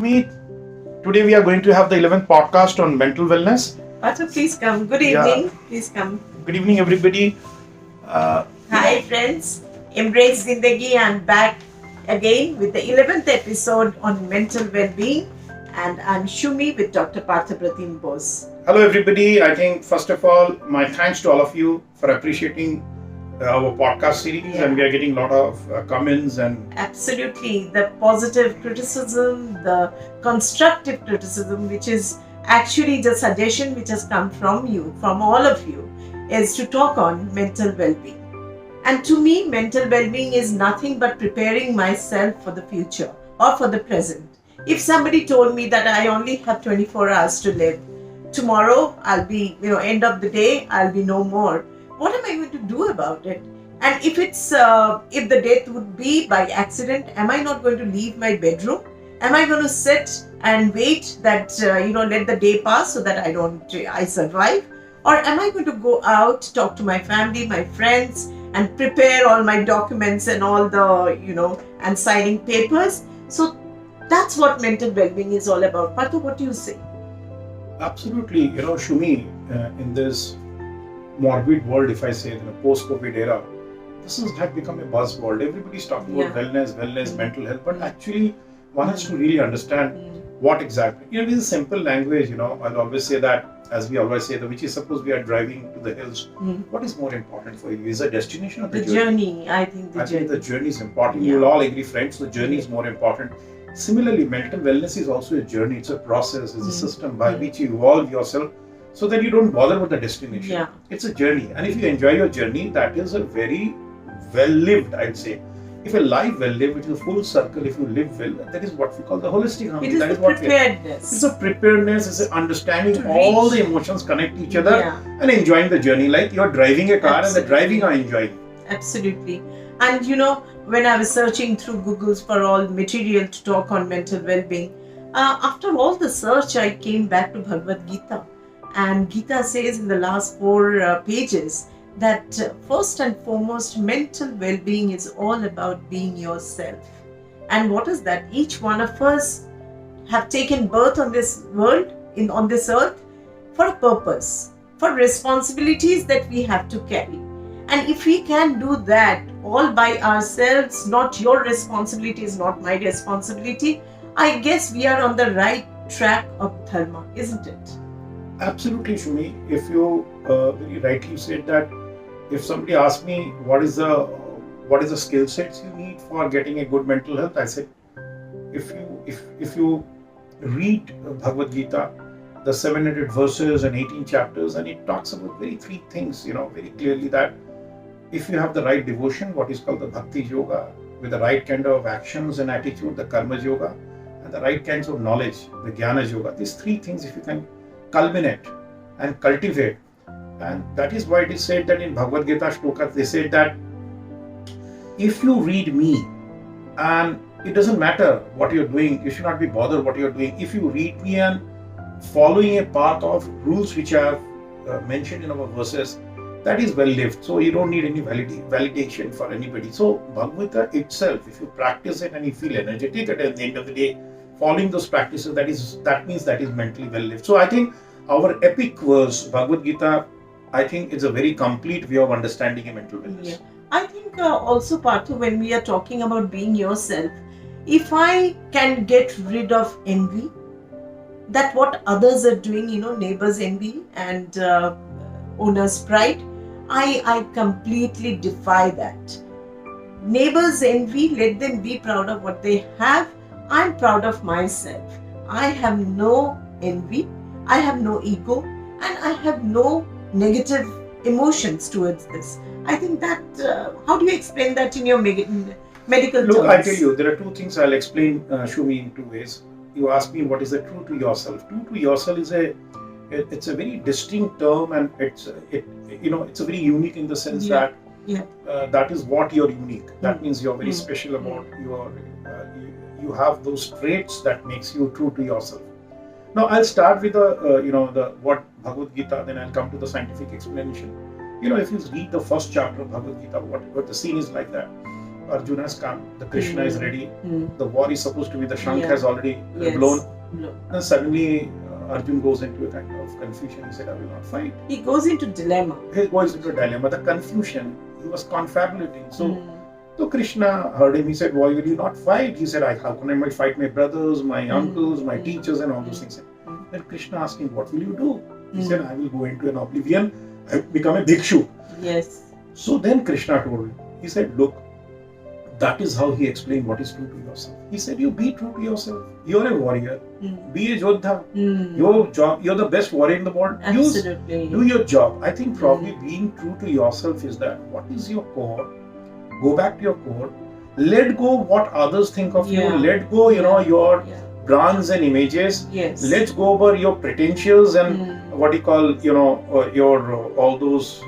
Shumi, today we are going to have the 11th podcast on mental wellness. Arthur, please come. Good evening. Please come. Good evening, everybody. Hi, friends. Embrace Zindegi. I'm back again with the 11th episode on mental well-being. And I'm Shumi with Dr. Parthapratim Bose. Hello, everybody. I think, first of all, my thanks to all of you for appreciating our podcast series, and we are getting a lot of comments and absolutely the positive criticism, the constructive criticism, which is actually the suggestion which has come from you, from all of you, is to talk on mental well-being. And to me, mental well-being is nothing but preparing myself for the future or for the present. If somebody told me that I only have 24 hours to live, tomorrow I'll be, end of the day, I'll be no more. What am I going to do about it? And if the death would be by accident, am I not going to leave my bedroom? Am I going to sit and wait that, let the day pass so that I survive? Or am I going to go out, talk to my family, my friends, and prepare all my documents and all the, and signing papers? So that's what mental well-being is all about. Partha, what do you say? Absolutely. Shumi, in this morbid world, if I say, in the post-COVID era, this has become a buzzword. Everybody's talking about wellness, mental health, but actually one has to really understand what exactly. It is a simple language, I'll always say that, as we always say, which is suppose we are driving to the hills, what is more important for you? Is the destination or the journey? I think the journey is important. You will all agree, friends, the journey is more important. Similarly, mental wellness is also a journey, it's a process, it's a system by which you evolve yourself so that you don't bother with the destination. Yeah. It's a journey, and if you enjoy your journey, that is a very well lived, I'd say. If a life well lived, which is a full circle, if you live well, that is what we call the holistic harmony. It is the preparedness. It's a preparedness, it's an understanding all the emotions connect each other and enjoying the journey, like you're driving a car and the driving are enjoying. Absolutely. And when I was searching through Google's for all material to talk on mental well-being, after all the search, I came back to Bhagavad Gita. And Gita says in the last 4 pages that first and foremost, mental well-being is all about being yourself. And what is that? Each one of us have taken birth on this world, on this earth, for a purpose, for responsibilities that we have to carry. And if we can do that all by ourselves, not your responsibility is not my responsibility, I guess we are on the right track of dharma, isn't it? Absolutely, Shumi. If you very rightly said that, if somebody asks me what is the skill sets you need for getting a good mental health, I said, if you read Bhagavad Gita, the 700 verses and 18 chapters, and it talks about three things, very clearly, that if you have the right devotion, what is called the bhakti yoga, with the right kind of actions and attitude, the karma yoga, and the right kinds of knowledge, the jnana yoga, these 3 things, if you can culminate and cultivate, and that is why it is said that in Bhagavad Gita shlokas, they said that if you read me, and it doesn't matter what you're doing, you should not be bothered what you're doing. If you read me and following a path of rules which I have mentioned in our verses, that is well lived. So you don't need any validation for anybody. So Bhagavad Gita itself, if you practice it and you feel energetic at the end of the day, following those practices, that means that is mentally well lived. So I think our epic verse, Bhagavad Gita, I think it's a very complete way of understanding a mental wellness. Yeah. I think also, Partha, when we are talking about being yourself, if I can get rid of envy, that what others are doing, neighbors' envy and owner's pride, I completely defy that. Neighbors' envy, let them be proud of what they have. I'm proud of myself. I have no envy, I have no ego, and I have no negative emotions towards this. I think that, how do you explain that in your medical terms? Look, I tell you, there are 2 things I'll explain, Shumi, in 2 ways. You ask me what is the true to yourself. True to yourself is it's a very distinct term, and it's a very unique in the sense that that is what you're unique. That means you're very special about you have those traits that makes you true to yourself. Now I'll start with the what Bhagavad Gita, then I'll come to the scientific explanation. If you read the first chapter of Bhagavad Gita, what the scene is like that. Arjuna has come, the Krishna is ready, Mm. the war is supposed to be, the Shankh Yeah. has already Yes. blown. Blown. And suddenly Arjun goes into a kind of confusion. He said, I will not fight. He goes into dilemma. He goes into a dilemma. The confusion, he was confabulating. So, Mm. so Krishna heard him. He said, why will you not fight? He said, how can I fight my brothers, my uncles, my teachers and all those things. Then Krishna asked him, what will you do? He said, I will go into an oblivion. I will become a bhikshu. Yes. So then Krishna told him, he said, look, that is how he explained what is true to yourself. He said, you be true to yourself. You're a warrior. Mm. Be a Jodha. Mm. Your job, you're the best warrior in the world. Absolutely. Do your job. I think probably being true to yourself is that. What is your core? Go back to your core. Let go what others think of you. Yeah. Let go, your Yeah. brands and images. Yes. Let's go over your potentials and what you call, your all those,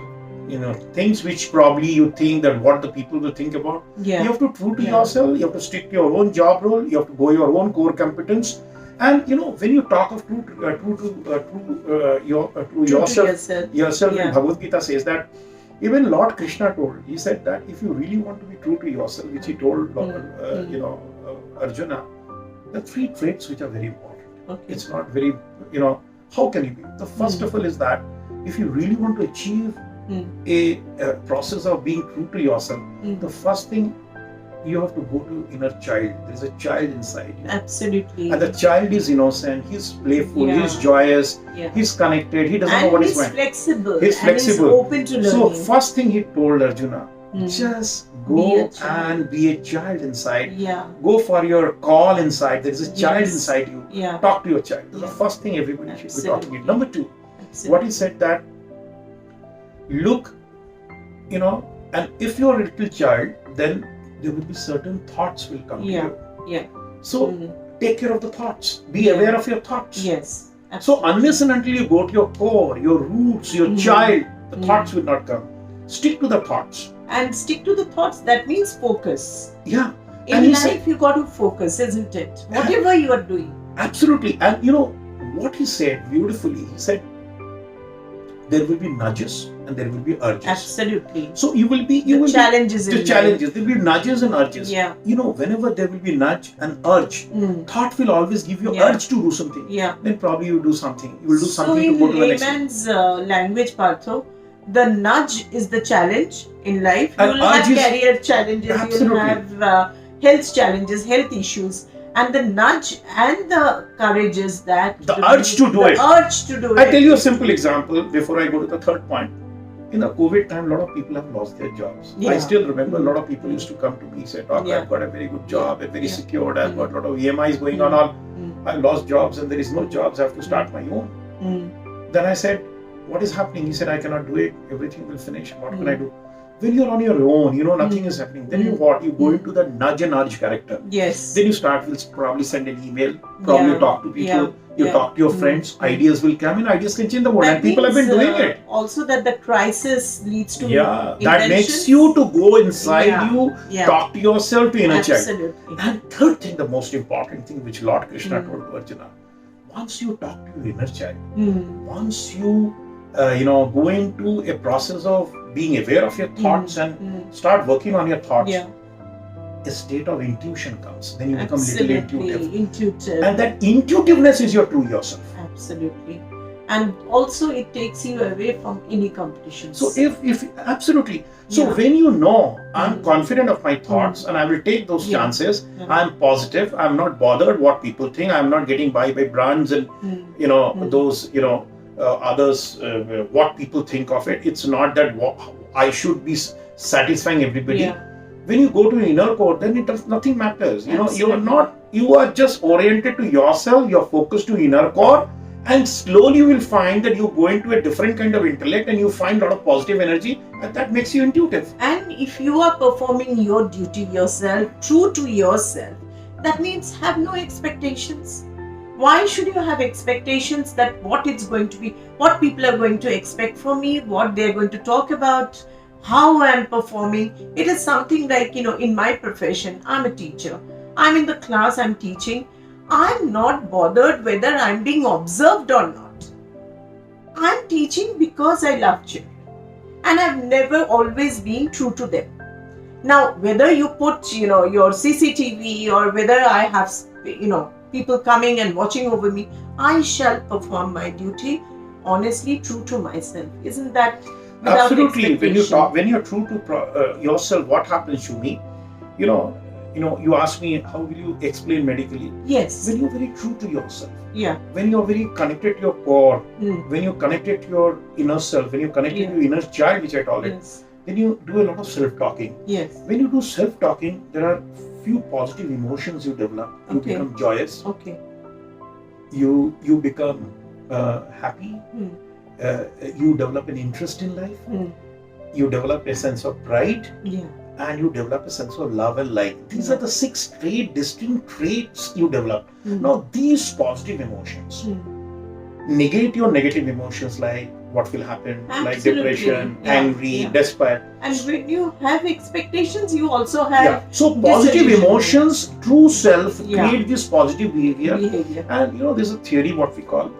things which probably you think that what the people will think about. Yeah. You have to true to Yeah. yourself. You have to stick to your own job role. You have to go your own core competence. And when you talk of true True yourself, to yourself. Yeah. Bhagavad Gita says that even Lord Krishna told. He said that if you really want to be true to yourself, which he told Arjuna, the 3 traits which are very important. Okay. It's not very, how can you be? The first of all is that if you really want to achieve a process of being true to yourself, the first thing you have to go to inner child. There is a child inside you. Absolutely. And the child is innocent, he's playful, Yeah. he's joyous, Yeah. he's connected, he doesn't know And what he's is going. flexible. He's flexible. And he's open to So learning. first thing he told Arjuna, just Be go a child. and be a child inside. Yeah. Go for your call inside. There is a child Yes. inside you. Yeah. Talk to your child. That's Yeah. the first thing everybody should be talking Absolutely. about. Number 2, Absolutely. what he said that look, and if you're a little child, then there will be certain thoughts will come Yeah. to you. Yeah. So take care of the thoughts. Be Yeah. aware of your thoughts. Yes. So Absolutely. unless and until you go to your core, your roots, your child, the thoughts will not come. Stick to the thoughts. And stick to the thoughts. That means focus. Yeah. In And he life, said- you got to focus, isn't it? Whatever you are doing. Absolutely. And what he said beautifully, he said there will be nudges and there will be urges. Absolutely. So you will be Challenges in the life. challenges. There will be nudges and urges. Yeah. Whenever there will be nudge and urge, thought will always give you Yeah. urge to do something. Yeah. Then probably you do something. You will do So something in to go to the next thing. layman's language, Partho, the nudge is the challenge in life. You And will have urge is- career challenges, you will Absolutely. have health challenges, health issues. And the nudge and the courage is that The urge to do it. The urge to do I it. tell you a simple example before I go to the third point. In the COVID time, a lot of people have lost their jobs. I Yeah. still remember a lot of people used to come to me, say, Doc, Yeah. I've got a very good job, I'm very Yeah. secured, I've got a lot of EMIs going Mm. on, all. Mm. I've lost jobs and there is no jobs, I have to start my own. Then I said, what is happening? He said, I cannot do it, everything will finish, what can I do? When you're on your own, nothing is happening. Then you what? You go into the nudge and urge character. Yes. Then you start, will probably send an email, probably Yeah. talk to people, Yeah. you Yeah. talk to your friends, ideas will come and ideas can change the world. That And people have been means, doing it. Also, that the crisis leads to Yeah, that inventions. makes you to go inside Yeah. you, Yeah. talk to yourself, to inner child. Absolutely. And third thing, the most important thing which Lord Krishna Mm. told to Arjuna, once you talk to your inner child, Mm. once you go into a process of being aware of your thoughts and start working on your thoughts, Yeah. a state of intuition comes. Then you become little Absolutely. intuitive. Intuitive. And that intuitiveness is your true yourself. Absolutely. And also it takes you away from any competitions. So if absolutely. So Yeah. when I'm Mm. confident of my thoughts and I will take those Yeah. chances, Yeah. I'm positive, I'm not bothered what people think, I'm not getting by brands and those others what people think of it. It's not that I should be satisfying everybody. Yeah. When you go to an inner core, then nothing matters. Absolutely. You are just oriented to yourself, you're focused to inner core, and slowly you will find that you go into a different kind of intellect and you find a lot of positive energy, and that makes you intuitive. And if you are performing your duty yourself, true to yourself, that means have no expectations. Why should you have expectations that what it's going to be, what people are going to expect from me, what they're going to talk about, how I'm performing? It is something like, in my profession, I'm a teacher. I'm in the class, I'm teaching. I'm not bothered whether I'm being observed or not. I'm teaching because I love children. And I've never always been true to them. Now, whether you put, your CCTV or whether I have, people coming and watching over me, I shall perform my duty honestly, true to myself. Isn't that without Absolutely. expectation? When you're true to yourself, what happens to me? You know, you ask me how will you explain medically? Yes. When you're very true to yourself. Yeah. When you're very connected to your core, Mm. when you're connected to your inner self, when you're connected to your inner child, which I call it, Yes. then you do a lot of self-talking. Yes. When you do self-talking, there are few positive emotions you develop. You Okay. become joyous. Okay. You become happy. Mm. You develop an interest in life. Mm. You develop a sense of pride. Yeah. And you develop a sense of love and light. These are the 6 distinct traits you develop. Mm. Now, these positive emotions negate your negative emotions like what will happen, like Absolutely. depression, Yeah. angry, Yeah. despair. And when you have expectations, you also have So positive disillusionment. emotions, true self, Yeah. create this positive behavior. behavior. And there's a theory what we call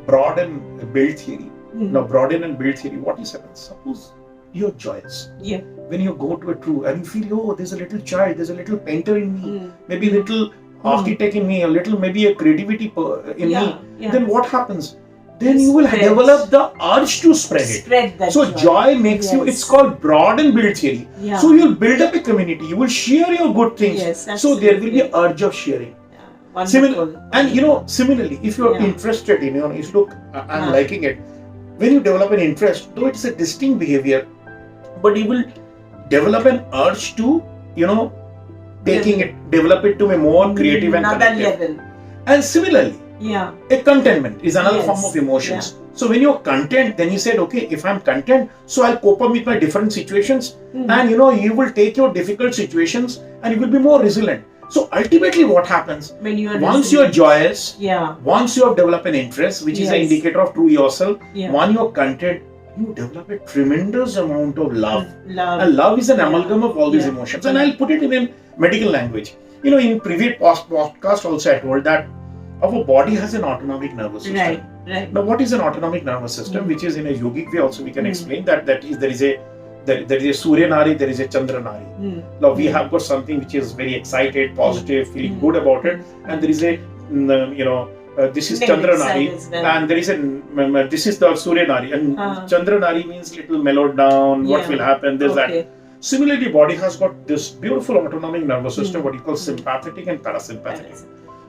broad and build theory. Mm. Now, broaden and build theory, what is happens? Suppose you're joyous. Yeah. When you go to a true and you feel, oh, there's a little child, there's a little painter in me, Mm. maybe a little architect in me, a little maybe a creativity in me, Yeah. then what happens? Then you will Spread. develop the urge to spread it. Spread that So joy makes you, Yes. it's called broad and build theory. Yeah. So you'll build up a community, you will share your good things. Yes, So there will be absolutely. urge of sharing. Wonderful. And similarly, if you're Yeah. interested in, if you look, I'm Yeah. liking it, when you develop an interest, though it's a distinct behavior, but you will develop an urge to, develop it to a more creative and another connected. level. And similarly, Yeah. a contentment is another Yes. form of emotions. So when you're content, then you said, okay, if I'm content, so I'll cope up with my different situations. Mm. And you will take your difficult situations and you will be more resilient. So ultimately what happens, When you are once you're joyous, Yeah. once you have developed an interest, which is an Yes. indicator of true yourself, Yeah. when you're content, you develop a tremendous amount of love. Love. And love is an Yeah. amalgam of all these Yeah. emotions. And I'll put it in a medical language. In previous podcast also I told that our body has an autonomic nervous system. Right. Right. Now, what is an autonomic nervous system? Which is in a yogic way also we can explain that there is a Surya Nari, there is a Chandra Nari. Mm. Now we have got something which is very excited, positive, feeling good about it, and there is a this is Negative Chandra side Nari, as well. and there is this is the Surya Nari, and Chandra Nari means little mellowed down. What will happen? There's that. Similarly, body has got this beautiful autonomic nervous system, what you call sympathetic and parasympathetic.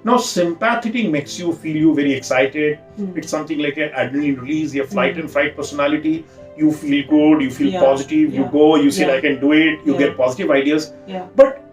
Now, sympathetic makes you feel very excited. It's something like an adrenaline release, your flight and fight personality. You feel good, you feel positive, you go, you say, I can do it, you get positive ideas. Yeah. But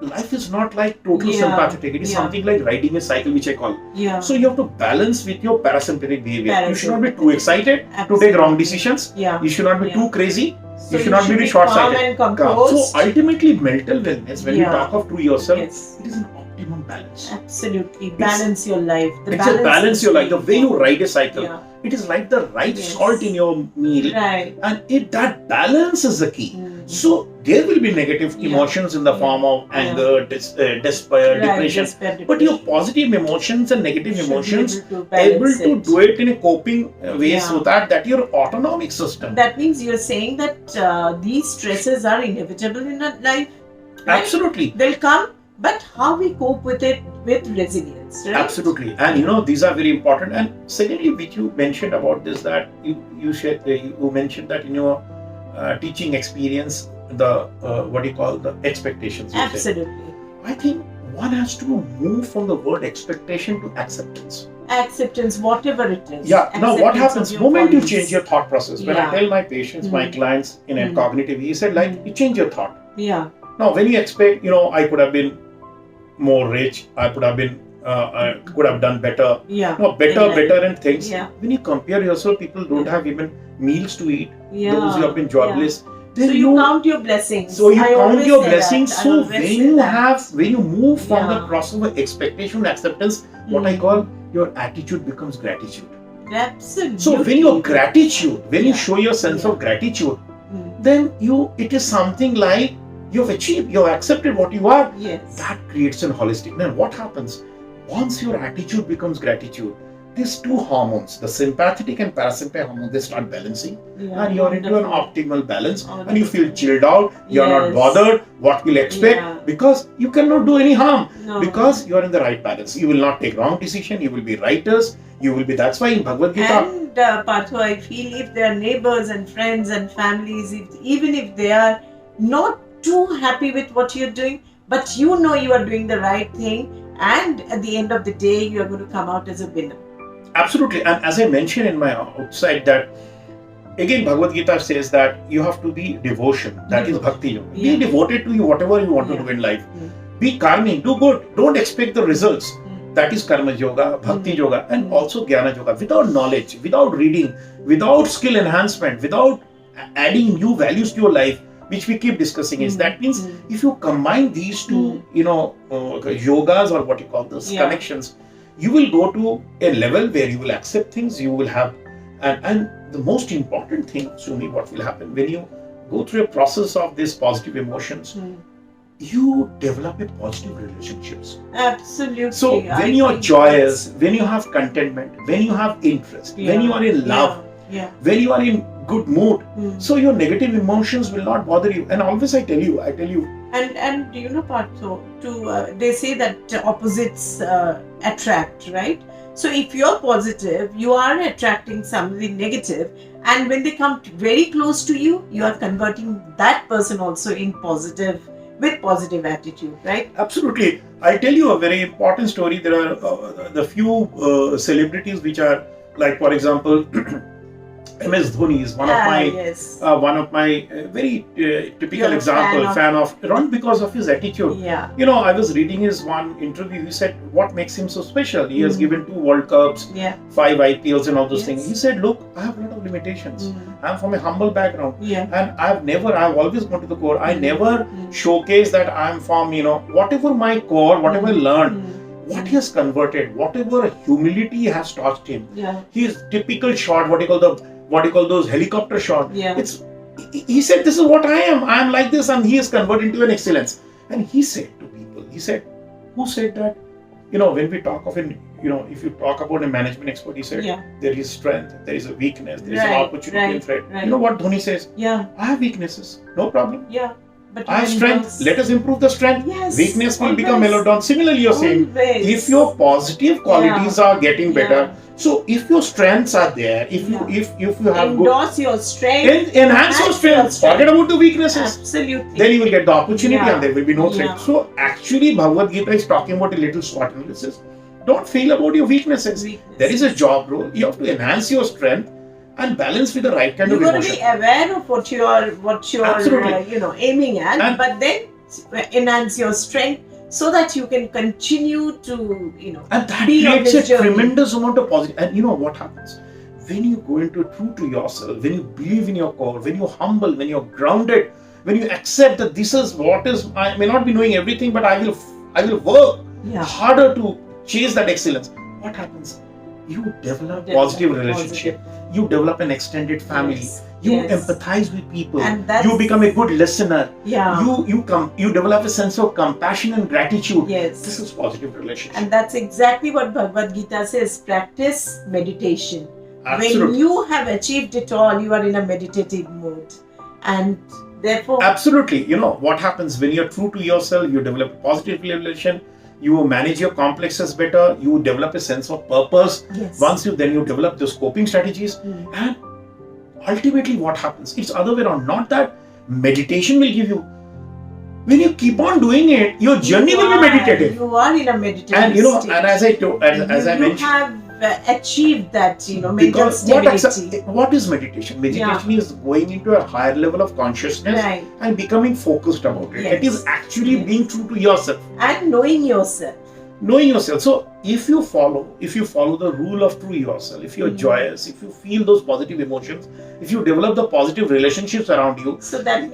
life is not like total sympathetic. It is something like riding a cycle, which I call. Yeah. So you have to balance with your parasympathetic behavior. You should not be too Parasympathetic. excited Absolutely. to take wrong decisions. Yeah. You should not be too crazy. So you should not be very short-sighted. calm and composed. So ultimately, mental wellness, when you talk of to yourself, Yes. it is an optimum balance. Absolutely. Balance your life. It's a balance your life. The way you ride a cycle, Yeah. it is like the right salt in your meal. Right. And that balance is the key. Mm. So there will be negative emotions in the form of anger, despair, depression. But your positive emotions and negative emotions able to do it in a coping way so that your autonomic system. That means you're saying that these stresses are inevitable in our life. Right? Absolutely. They'll come, but how we cope with it with resilience, right? Absolutely. And these are very important. And secondly, which you mentioned about this, that you mentioned that in your teaching experience, the what you call the expectations. Absolutely. I think one has to move from the word expectation to acceptance. Acceptance, whatever it is. Yeah. Now, what happens? The moment you bodies. change your thought process, when I tell my patients, my clients in a cognitive, he said, you change your thought. Yeah. Now, when you expect, I could have been more rich, I could have been, I could have done better. Yeah. No, better and things. Yeah. When you compare yourself, people don't have even meals to eat. Yeah. Those who have been jobless. So you count your blessings. So you I count always your say blessings. that. I So always say when you move from Yeah. the process of expectation to acceptance, what I call your attitude becomes gratitude. Absolutely. So when your gratitude, when you show your sense of gratitude, Mm. then it is something like you've achieved, you've accepted what you are. Yes. That creates an holistic. Then what happens? Once your attitude becomes gratitude, these two hormones, the sympathetic and parasympathetic hormones, they start balancing, Yeah, and you're into an wonderful. optimal balance, Wonderful. and you feel chilled out. You're not Yes. bothered. What will expect? Yeah. Because you cannot do any harm. No. Because you are in the right balance. You will not take wrong decision. You will be righters. You will be. That's why in Bhagavad Gita. And Partho, I feel if their neighbors and friends and families, even if they are not too happy with what you're doing, but you know you are doing the right thing, and at the end of the day, you are going to come out as a winner. Absolutely. And as I mentioned in my outside that, again, Bhagavad Gita says that you have to be devotion. That is bhakti yoga. Yeah. Be devoted to you, whatever you want to Yeah. do in life. Mm. Be karmi, do good. Don't expect the results. Mm. That is karma yoga, bhakti Mm. yoga, and Mm. also jnana yoga. Without knowledge, without reading, without skill enhancement, without adding new values to your life, which we keep discussing, is that means if you combine these two, yogas or what you call those connections, you will go to a level where you will accept things. You will have, and the most important thing, Sumi, what will happen when you go through a process of these positive emotions, you develop a positive relationships. Absolutely. So when you are joyous, when you have contentment, when you have interest, when you are in love, when you are in good mood, so your negative emotions will not bother you. And always I tell you. And you know, Partho, they say that opposites attract, right? So if you're positive, you are attracting something negative, and when they come very close to you, you are converting that person also in positive, with positive attitude, right? Absolutely. I'll tell you a very important story. There are the few celebrities which are, like, for example, MS Dhoni is one of my very typical You're a example, fan of not because of his attitude. Yeah. I was reading his one interview. He said what makes him so special. He has given 2 World Cups, 5 IPLs and all those things. He said, look, I have a lot of limitations. I'm from a humble background, and I've always gone to the core. I never showcase that I'm from, whatever my core, whatever I learned, what he has converted, whatever humility has taught him. His typical shot, what you call those helicopter shot. He said, this is what I am. I am like this, and he is converted into an excellence. And he said to people, who said that? When we talk of if you talk about a management expert, he said, there is strength, there is a weakness, there is an opportunity and threat. You know what Dhoni says? I have weaknesses, no problem. But I have strength, let us improve the strength. Weakness will become meltdown. Similarly, you're saying, if your positive qualities are getting better, so if your strengths are there, if you have endorse your strength, enhance your strength, forget about the weaknesses. Absolutely. Then you will get the opportunity and there will be no threat. So actually, Bhagavad Gita is talking about a little SWOT analysis. Don't feel about your weaknesses. There is a job role. You have to enhance your strength and balance with the right kind of emotion. You got to be aware of what you're aiming at, but then enhance your strength so that you can continue to and that be on creates this a journey. tremendous amount of positive. And you know what happens when you go into true to yourself, when you believe in your core, when you're humble, when you're grounded, when you accept that this is what is. I may not be knowing everything, but I will work harder to chase that excellence. What happens? You develop positive relationship. You develop an extended family. You empathize with people. And you become a good listener. You develop a sense of compassion and gratitude. This is positive relationship. And that's exactly what Bhagavad Gita says. Practice meditation. Absolutely. When you have achieved it all, you are in a meditative mood. And therefore... Absolutely. What happens when you're true to yourself, you develop a positive relation. You manage your complexes better. You develop a sense of purpose. Once you develop those coping strategies. And ultimately what happens? It's other way around. Not that meditation will give you. When you keep on doing it, your journey will be meditative. You are in a meditative state. And as I mentioned, you have achieved that, mental stability. What is meditation? Meditation is going into a higher level of consciousness and becoming focused about it. It is actually being true to yourself. And knowing yourself. So if you follow the rule of true yourself, if you're joyous, if you feel those positive emotions, if you develop the positive relationships around you, so that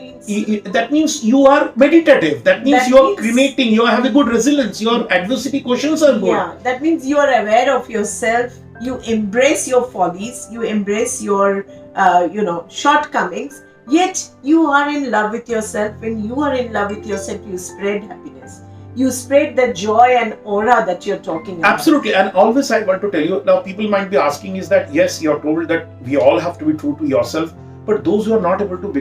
means you are meditative. That means you are creating, you have a good resilience, your adversity quotients are good. That means you are aware of yourself, you embrace your follies, you embrace your shortcomings, yet you are in love with yourself. When you are in love with yourself, you spread happiness. you spread the joy and aura that you're talking about. Absolutely. And always I want to tell you, now people might be asking is that, yes, you're told that we all have to be true to yourself, but those who are not able to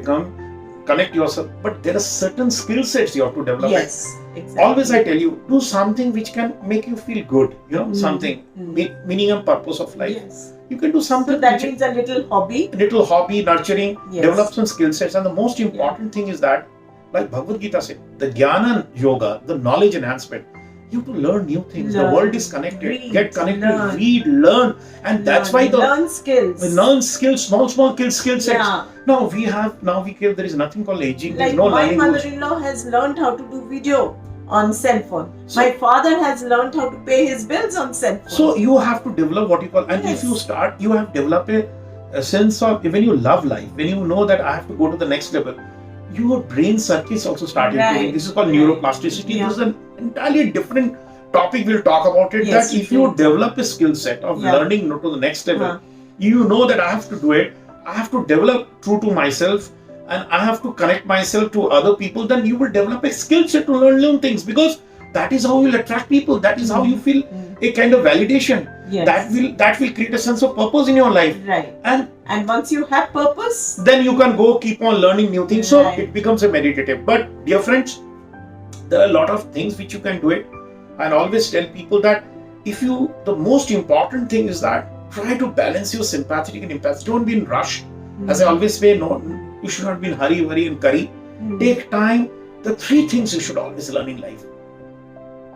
connect yourself, but there are certain skill sets you have to develop. Yes, exactly. Always I tell you, do something which can make you feel good, something, meaning and purpose of life. Yes. You can do something. So that means a little hobby, nurturing, yes. develop some skill sets. And the most important thing is that, like Bhagavad Gita said, the jnana yoga, the knowledge enhancement, you have to learn new things. Learn, the world is connected. read, Get connected, learn. read, learn. And that's why learn skills. Learn skills, small skill sets. Yeah. Now there is nothing called aging. Like There's no my learning. mother-in-law has learned how to do video on cell phone. So- My father has learned how to pay his bills on cell phone. So you have to develop what you call, and Yes. if you start, you have developed a sense of, when you love life, when you know that I have to go to the next level, your brain circuits also start improving. Right. This is called Right. neuroplasticity. Yeah. This is an entirely different topic. We'll talk about it. Yes, That if we you will. develop a skill set of Yeah. learning to the next level, Huh. you know that I have to do it. I have to develop true to myself, and I have to connect myself to other people. Then you will develop a skill set to learn new things, because that is how you'll attract people. That is how you feel a kind of validation. Yes. That will create a sense of purpose in your life. Right. And And once you have purpose, then you can go keep on learning new things. So Right. it becomes a meditative. But dear friends, there are a lot of things which you can do it. And always tell people that the most important thing is that try to balance your sympathetic and empathic. Don't be in rush. As I always say, no, you should not be in hurry, worry and curry. Take time. The 3 things you should always learn in life.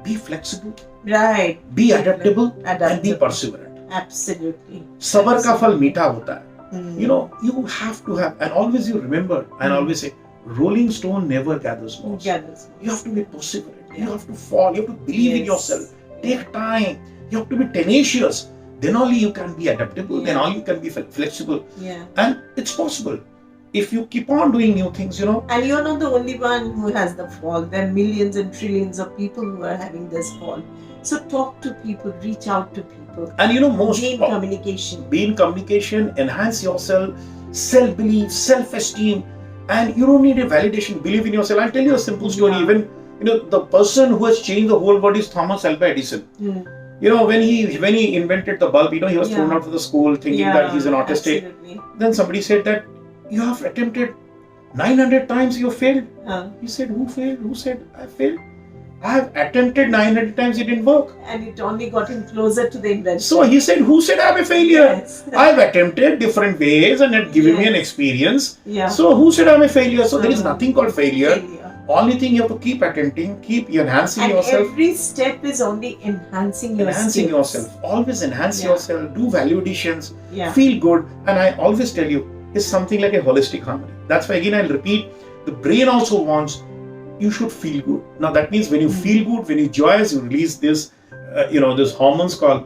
Be flexible, right. be adaptable, and be Adaptable. perseverant. Absolutely. Sabar ka phal meetha hota hai. Mm. You have to have, and always you remember, and always say, rolling stone never gathers moss. Gathers. You have to be perseverant. You have to fall. You have to believe in Yes. yourself. Take time. You have to be tenacious. Then only you can be adaptable. Then Yeah. only you can be flexible. Yeah. And it's possible. If you keep on doing new things, And you're not the only one who has the fall. There are millions and trillions of people who are having this fall. So talk to people, reach out to people. And Gain communication. be in communication, enhance yourself, self-belief, self-esteem, and you don't need a validation. Believe in yourself. I'll tell you a simple story. Yeah. Even the person who has changed the whole world is Thomas Alva Edison. Mm. When he invented the bulb, he was thrown Yeah. out of the school thinking that he's an autistic. Absolutely. Then somebody said that you have attempted 900 times, you failed. He said, who failed? Who said I failed? I have attempted 900 times, it didn't work. And it only got him closer to the invention. So he said, who said I'm a failure? Yes. I've attempted different ways and it given me an experience. Yeah. So who said I'm a failure? So there is nothing called failure. Failure. Only thing you have to keep attempting, keep enhancing And yourself. every step is only enhancing your Enhancing skills. yourself. Always enhance Yeah. yourself. Do value additions. Yeah. Feel good. And I always tell you, it's something like a holistic harmony. That's why again I'll repeat, the brain also wants you should feel good. Now that means when you feel good, when you joyous, you release this, this hormones called,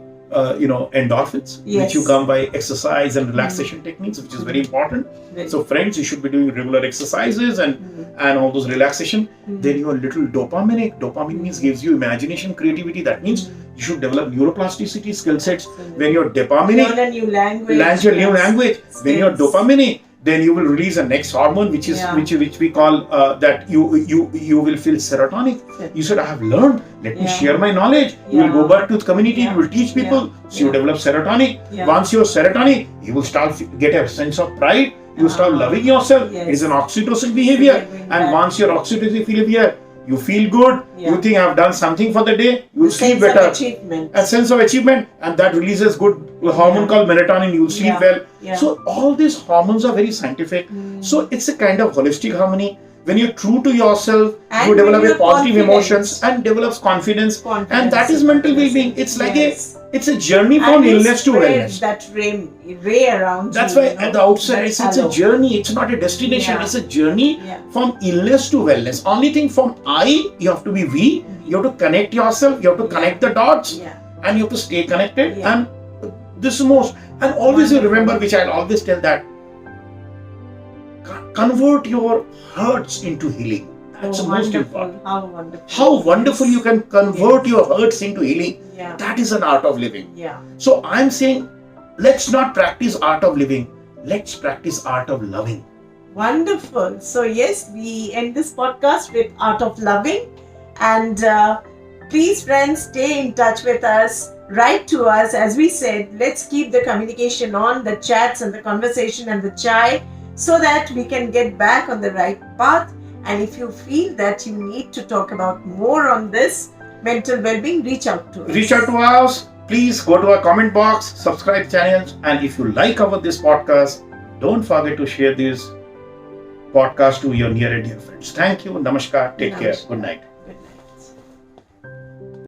endorphins, Yes. which you come by exercise and relaxation techniques, which is very important. Right. So friends, you should be doing regular exercises and all those relaxation. Then you are little dopaminic. Dopamine means gives you imagination, creativity. That means you should develop neuroplasticity skill sets. When you're dopaminic, Learn a new language. learn your new language. When you're Skills. dopaminic, then you will release the next hormone, which is Yeah. which we call that you will feel serotonic. You said, I have learned. Let me Yeah. share my knowledge. You will Yeah. go back to the community. Yeah. You will teach people. Yeah. So you Yeah. develop serotonic. Yeah. Once you're serotonic, you will start get a sense of pride. You start loving yourself. Yes. It's an oxytocin behavior. Behavior, And right. once your oxytocin behavior, you feel good. Yeah. You think I've done something for the day. You will The sleep sense of better. achievement. A sense of achievement, and that releases good hormone Yeah. called melatonin. You'll sleep Yeah. well. Yeah. So all these hormones are very scientific. So it's a kind of holistic harmony. When you're true to yourself, And you develop when a you're positive confident. emotions and develops confidence. And that is mental well-being. It's like it's a journey from And you illness to spread wellness. that ray around That's you. why at the outset that it's a halo. journey. It's not a destination. Yeah. It's a journey Yeah. from illness to wellness. Only thing from you have to be we. You have to connect yourself. You have to connect the dots. Yeah. And you have to stay connected. Yeah. And this is most. And always you remember, which I'll always tell that, convert your hurts into healing. That's the most important. How wonderful. How wonderful you can convert your hurts into healing. Yeah. That is an art of living. Yeah. So I'm saying, let's not practice art of living. Let's practice art of loving. Wonderful. So yes, we end this podcast with Art of Loving. And please, friends, stay in touch with us. Write to us. As we said, let's keep the communication on, the chats and the conversation and the chai, so that we can get back on the right path. And if you feel that you need to talk about more on this mental well-being, reach out to us. Reach out to us. Please go to our comment box, subscribe channels, and if you like this podcast, don't forget to share this podcast to your near and dear friends. Thank you. Namaskar. Take care. Good night.